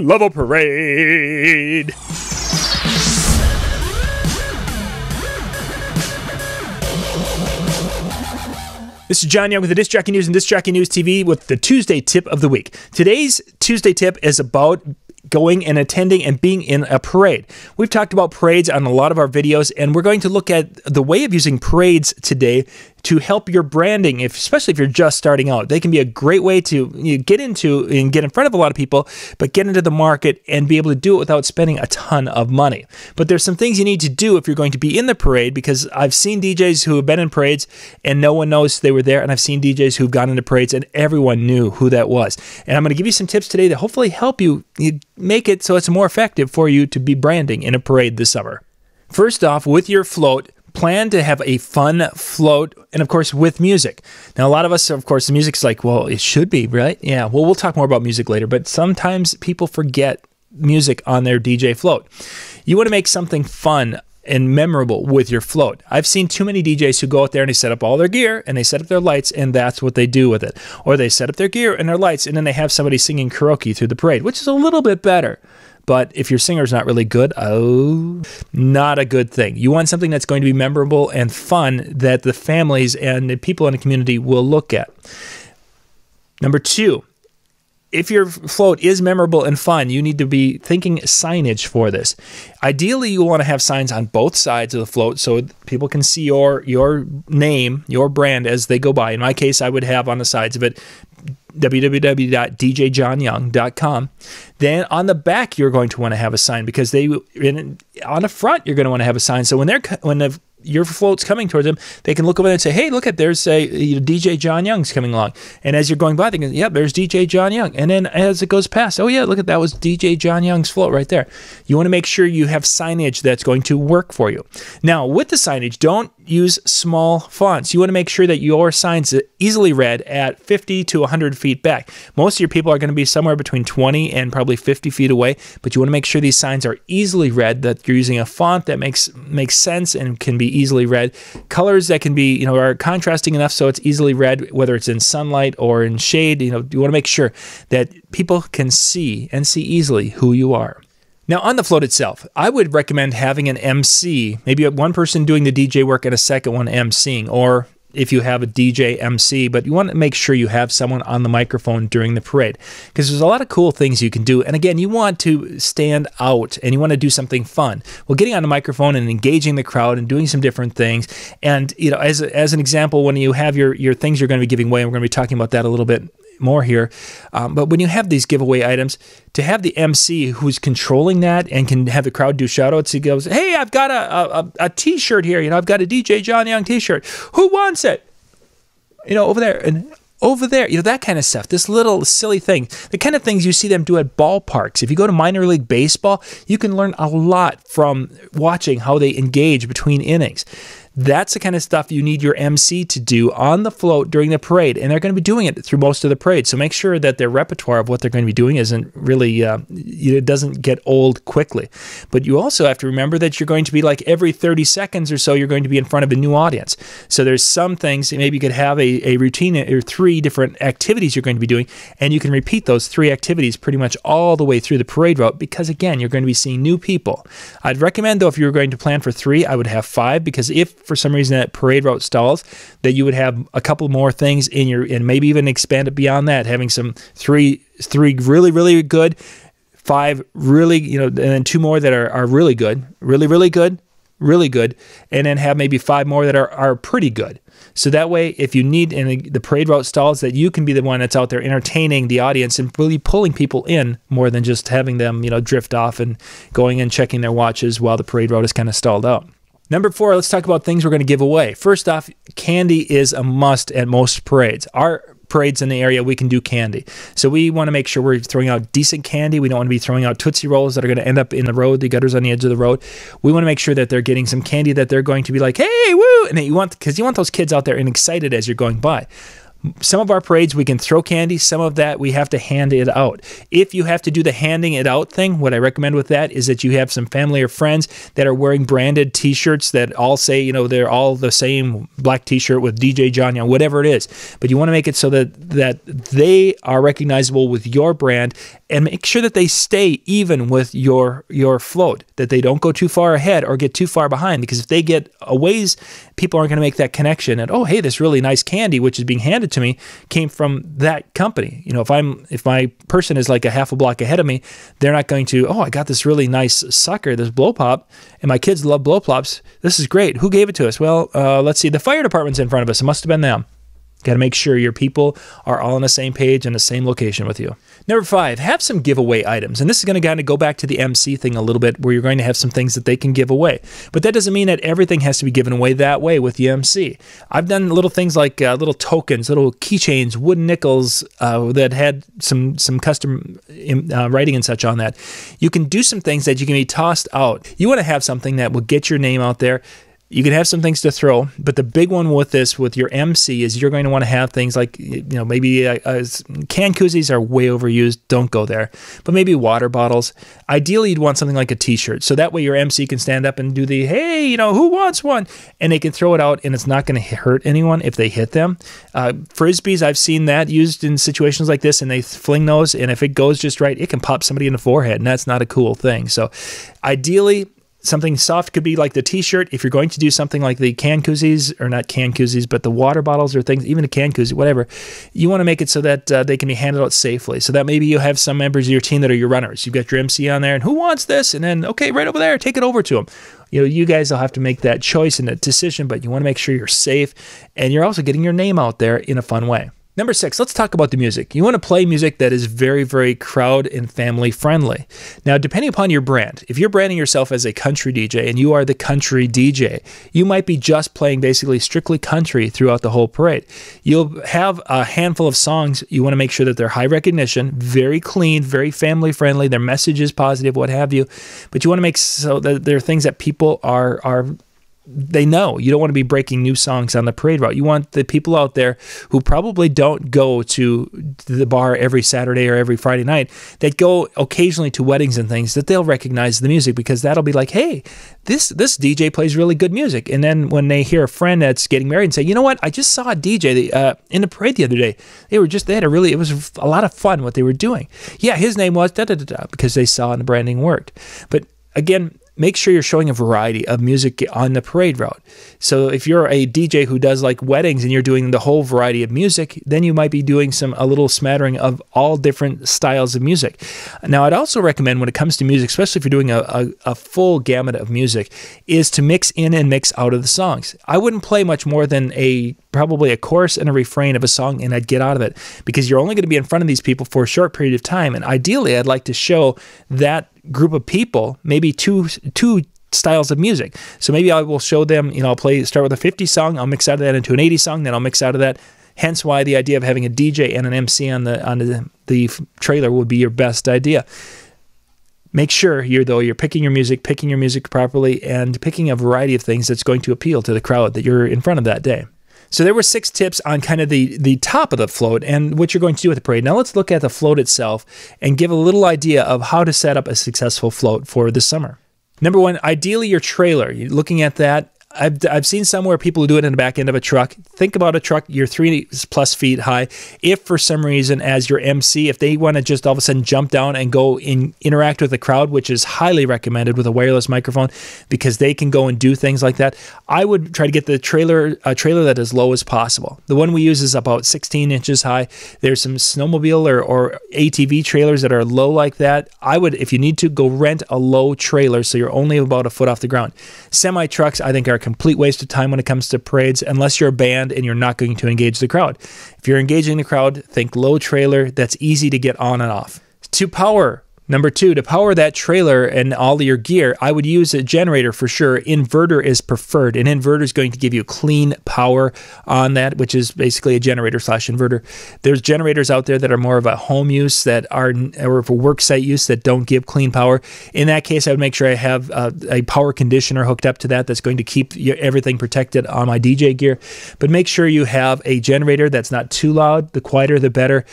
love a parade. This is John Young with the Disc Jockey News and Disc Jockey News TV with the Tuesday tip of the week. Today's Tuesday tip is about going and attending and being in a parade. We've talked about parades on a lot of our videos, and we're going to look at the way of using parades today to help your branding, especially if you're just starting out. They can be a great way to get into and get in front of a lot of people, but get into the market and be able to do it without spending a ton of money. But there's some things you need to do if you're going to be in the parade, because I've seen DJs who have been in parades and no one knows they were there, and I've seen DJs who've gone into parades and everyone knew who that was. And I'm going to give you some tips today that hopefully help you make it so it's more effective for you to be branding in a parade this summer. First off, with your float, plan to have a fun float, and of course with music. Now a lot of us, of course, the music's like, well, it should be, right? Yeah, well, we'll talk more about music later, but sometimes people forget music on their DJ float. You want to make something fun and memorable with your float. I've seen too many DJs who go out there and they set up all their gear and they set up their lights and that's what they do with it. Or they set up their gear and their lights and then they have somebody singing karaoke through the parade, which is a little bit better. But if your singer's not really good, oh, not a good thing. You want something that's going to be memorable and fun that the families and the people in the community will look at. Number two, if your float is memorable and fun, you need to be thinking signage for this. Ideally, you want to have signs on both sides of the float so people can see your name, your brand as they go by. In my case, I would have on the sides of it www.djjohnyoung.com. Then on the back, you're going to want to have a sign, because on the front, you're going to want to have a sign. So when your float's coming towards them, they can look over there and say, hey, look at, there's DJ John Young's coming along. And as you're going by, they can, yep, there's DJ John Young. And then as it goes past, oh yeah, look at that, was DJ John Young's float right there. You want to make sure you have signage that's going to work for you. Now, with the signage, don't use small fonts. You want to make sure that your sign's easily read at 50 to 100 feet back. Most of your people are going to be somewhere between 20 and probably 50 feet away, but you want to make sure these signs are easily read, that you're using a font that makes sense and can be easily read. Colors that can be, are contrasting enough so it's easily read, whether it's in sunlight or in shade. You want to make sure that people can see easily who you are. Now, on the float itself, I would recommend having an MC, maybe one person doing the DJ work and a second one MCing, or if you have a DJ MC, but you want to make sure you have someone on the microphone during the parade, because there's a lot of cool things you can do. And again, you want to stand out and you want to do something fun. Well, getting on the microphone and engaging the crowd and doing some different things. And, as an example, when you have your things you're going to be giving away, and we're going to be talking about that a little bit more here, but when you have these giveaway items, to have the MC who's controlling that and can have the crowd do shout-outs, he goes, hey, I've got a t-shirt here, I've got a DJ John Young t-shirt, who wants it? Over there, and over there, that kind of stuff, this little silly thing, the kind of things you see them do at ballparks. If you go to minor league baseball, you can learn a lot from watching how they engage between innings. That's the kind of stuff you need your MC to do on the float during the parade, and they're going to be doing it through most of the parade. So make sure that their repertoire of what they're going to be doing isn't really, it doesn't get old quickly. But you also have to remember that you're going to be like every 30 seconds or so, you're going to be in front of a new audience. So there's some things, maybe you could have a routine or 3 different activities you're going to be doing, and you can repeat those 3 activities pretty much all the way through the parade route, because again, you're going to be seeing new people. I'd recommend, though, if you were going to plan for 3, I would have 5, because if for some reason that parade route stalls, that you would have a couple more things in and maybe even expand it beyond that, having some three really, really good, 5 really, and then 2 more that are really good, really good, and then have maybe 5 more that are pretty good. So that way, if you need, and the parade route stalls, that you can be the one that's out there entertaining the audience and really pulling people in more than just having them, drift off and going and checking their watches while the parade route is kind of stalled out. Number 4, let's talk about things we're going to give away. First off, candy is a must at most parades. Our parades in the area, we can do candy. So we want to make sure we're throwing out decent candy. We don't want to be throwing out Tootsie Rolls that are going to end up in the road, the gutters on the edge of the road. We want to make sure that they're getting some candy that they're going to be like, hey, woo! And because you want those kids out there and excited as you're going by. Some of our parades, we can throw candy. Some of that, we have to hand it out. If you have to do the handing it out thing, what I recommend with that is that you have some family or friends that are wearing branded T-shirts that all say, you know, they're all the same black T-shirt with DJ Johnny on, whatever it is. But you want to make it so that they are recognizable with your brand, and make sure that they stay even with your float, that they don't go too far ahead or get too far behind, because if they get a ways, people aren't going to make that connection and, oh, hey, this really nice candy, which is being handed to me, came from that company. You know, if my person is like a half a block ahead of me, they're not going to, oh, I got this really nice sucker, this blow pop, and my kids love blow pops. This is great. Who gave it to us? Well, let's see. The fire department's in front of us. It must have been them. Got to make sure your people are all on the same page and the same location with you. Number 5, have some giveaway items. And this is going to kind of go back to the MC thing a little bit, where you're going to have some things that they can give away. But that doesn't mean that everything has to be given away that way with the MC. I've done little things like little tokens, little keychains, wooden nickels that had some custom writing and such on that. You can do some things that you can be tossed out. You want to have something that will get your name out there. You can have some things to throw, but the big one with this, with your MC, is you're going to want to have things like, you know, maybe can koozies are way overused. Don't go there. But maybe water bottles. Ideally, you'd want something like a T-shirt. So that way your MC can stand up and do the, hey, you know, who wants one? And they can throw it out, and it's not going to hurt anyone if they hit them. Frisbees, I've seen that used in situations like this, and they fling those, and if it goes just right, it can pop somebody in the forehead, and that's not a cool thing. So ideally, something soft could be like the T-shirt. If you're going to do something like the can koozies, or not can koozies, but the water bottles or things, even a can koozie, whatever, you want to make it so that they can be handed out safely. So that maybe you have some members of your team that are your runners. You've got your MC on there, and who wants this? And then, okay, right over there, take it over to them. You know, you guys will have to make that choice and that decision, but you want to make sure you're safe, and you're also getting your name out there in a fun way. Number 6, let's talk about the music. You want to play music that is very, very crowd and family friendly. Now, depending upon your brand, if you're branding yourself as a country DJ and you are the country DJ, you might be just playing basically strictly country throughout the whole parade. You'll have a handful of songs. You want to make sure that they're high recognition, very clean, very family friendly, their message is positive, what have you. But you want to make so that they're things that people they know. You don't want to be breaking new songs on the parade route. You want the people out there who probably don't go to the bar every Saturday or every Friday night, that go occasionally to weddings and things, that they'll recognize the music, because that'll be like, hey, this DJ plays really good music. And then when they hear a friend that's getting married and say, you know what, I just saw a DJ in the parade the other day. It was a lot of fun what they were doing. Yeah, his name was da-da-da-da, because they saw and the branding worked. But again, make sure you're showing a variety of music on the parade route. So if you're a DJ who does like weddings and you're doing the whole variety of music, then you might be doing a little smattering of all different styles of music. Now, I'd also recommend, when it comes to music, especially if you're doing a full gamut of music, is to mix in and mix out of the songs. I wouldn't play much more than probably a chorus and a refrain of a song, and I'd get out of it, because you're only going to be in front of these people for a short period of time. And ideally, I'd like to show that group of people maybe two styles of music. So maybe I will show them, you know, I'll start with a 50s song, I'll mix out of that into an 80s song, then I'll mix out of that. Hence why the idea of having a DJ and an MC on the trailer would be your best idea. Make sure you're picking your music properly, and picking a variety of things that's going to appeal to the crowd that you're in front of that day. So there were 6 tips on kind of the top of the float and what you're going to do with the parade. Now let's look at the float itself and give a little idea of how to set up a successful float for the summer. Number 1, ideally your trailer. You're looking at that. I've seen somewhere people do it in the back end of a truck. Think about a truck, you're 3+ feet high. If for some reason, as your MC, if they want to just all of a sudden jump down and go interact with the crowd, which is highly recommended with a wireless microphone, because they can go and do things like that, I would try to get a trailer that is low as possible. The one we use is about 16 inches high. There's some snowmobile or ATV trailers that are low like that. I would, if you need to, go rent a low trailer so you're only about a foot off the ground. Semi trucks, I think, are a complete waste of time when it comes to parades, unless you're a band and you're not going to engage the crowd. If you're engaging the crowd, think low trailer that's easy to get on and off. To power Number 2, to power that trailer and all your gear, I would use a generator for sure. Inverter is preferred. An inverter is going to give you clean power on that, which is basically a generator slash inverter. There's generators out there that are more of a home use that are, or for work site use that don't give clean power. In that case, I would make sure I have a power conditioner hooked up to that that's going to keep everything protected on my DJ gear. But make sure you have a generator that's not too loud. The quieter, the better.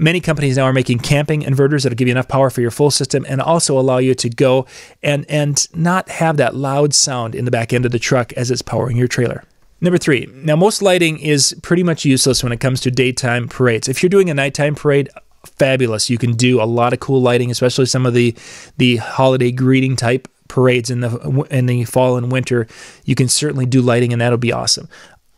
Many companies now are making camping inverters that'll give you enough power for your full system and also allow you to go and not have that loud sound in the back end of the truck as it's powering your trailer. Number 3, now most lighting is pretty much useless when it comes to daytime parades. If you're doing a nighttime parade, fabulous. You can do a lot of cool lighting, especially some of the holiday greeting type parades in the fall and winter. You can certainly do lighting and that'll be awesome.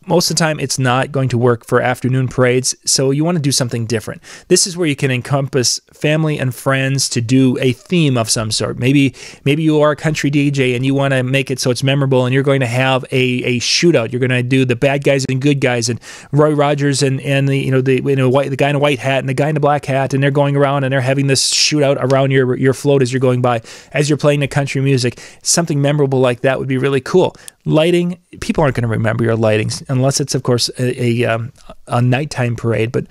Most of the time, it's not going to work for afternoon parades, so you want to do something different. This is where you can encompass family and friends to do a theme of some sort. Maybe you are a country DJ and you want to make it so it's memorable, and you're going to have a shootout. You're going to do the bad guys and good guys, and Roy Rogers and the guy in a white hat and the guy in a black hat, and they're going around and they're having this shootout around your float as you're going by, as you're playing the country music. Something memorable like that would be really cool. Lighting, people aren't going to remember your lightings unless it's, of course, a nighttime parade, but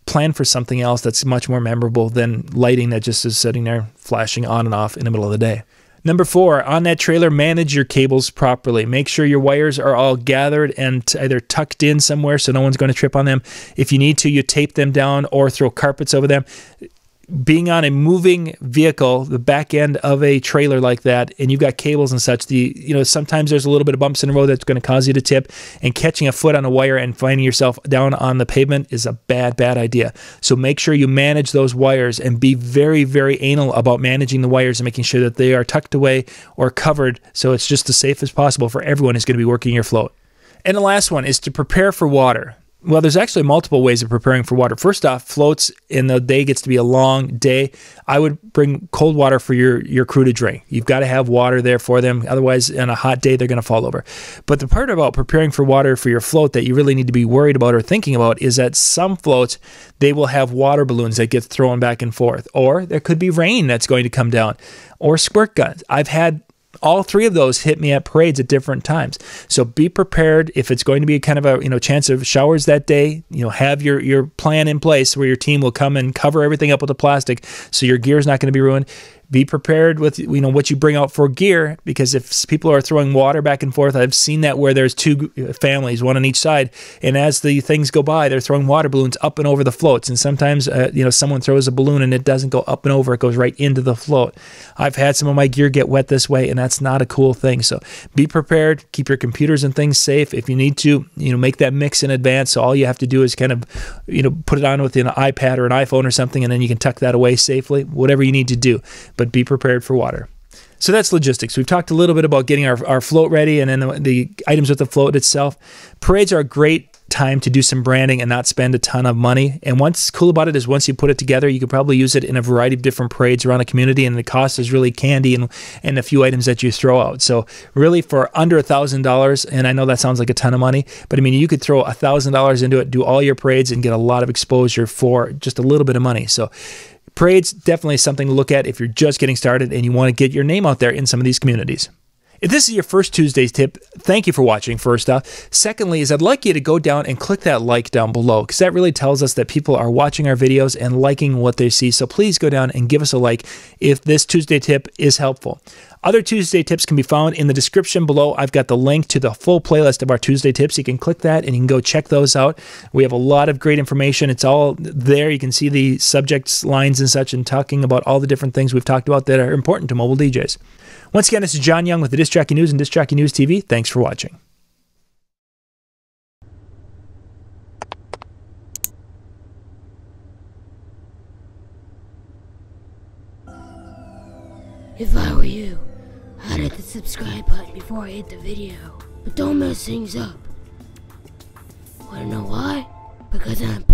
plan for something else that's much more memorable than lighting that just is sitting there flashing on and off in the middle of the day. Number 4, on that trailer, manage your cables properly. Make sure your wires are all gathered and either tucked in somewhere so no one's going to trip on them. If you need to, you tape them down or throw carpets over them. Being on a moving vehicle, the back end of a trailer like that, and you've got cables and such, sometimes there's a little bit of bumps in the road that's going to cause you to tip, and catching a foot on a wire and finding yourself down on the pavement is a bad idea. So make sure you manage those wires and be very, very anal about managing the wires and making sure that they are tucked away or covered so it's just as safe as possible for everyone who's going to be working your float. And the last one is to prepare for water. Well, there's actually multiple ways of preparing for water. First off, floats in the day gets to be a long day. I would bring cold water for your crew to drink. You've got to have water there for them. Otherwise, on a hot day, they're going to fall over. But the part about preparing for water for your float that you really need to be worried about or thinking about is that some floats, they will have water balloons that get thrown back and forth. Or there could be rain that's going to come down. Or squirt guns. I've had all 3 of those hit me at parades at different times. So be prepared if it's going to be kind of a chance of showers that day. Have your plan in place where your team will come and cover everything up with the plastic so your gear is not going to be ruined. Be prepared with what you bring out for gear, because if people are throwing water back and forth, I've seen that where there's 2 families, one on each side, and as the things go by, they're throwing water balloons up and over the floats, and sometimes someone throws a balloon and it doesn't go up and over, it goes right into the float. I've had some of my gear get wet this way, and that's not a cool thing. So be prepared, keep your computers and things safe. If you need to, make that mix in advance, so all you have to do is kind of put it on with an iPad or an iPhone or something, and then you can tuck that away safely, whatever you need to do. But be prepared for water. So that's logistics. We've talked a little bit about getting our float ready and then the items with the float itself. Parades are a great time to do some branding and not spend a ton of money. And what's cool about it is once you put it together, you could probably use it in a variety of different parades around a community, and the cost is really candy and a few items that you throw out. So really for under $1,000, and I know that sounds like a ton of money, but I mean, you could throw $1,000 into it, do all your parades and get a lot of exposure for just a little bit of money. So parades, definitely something to look at if you're just getting started and you want to get your name out there in some of these communities. If this is your first Tuesday's tip, thank you for watching, first off. Secondly, is I'd like you to go down and click that like down below, because that really tells us that people are watching our videos and liking what they see. So please go down and give us a like if this Tuesday tip is helpful. Other Tuesday tips can be found in the description below. I've got the link to the full playlist of our Tuesday tips. You can click that and you can go check those out. We have a lot of great information. It's all there. You can see the subjects, lines and such, and talking about all the different things we've talked about that are important to mobile DJs. Once again, this is John Young with the Disc Jockey News and Disc Jockey News TV. Thanks for watching. If I were you, I'd hit the subscribe button before I hit the video. But don't mess things up. Wanna know why? Because I'm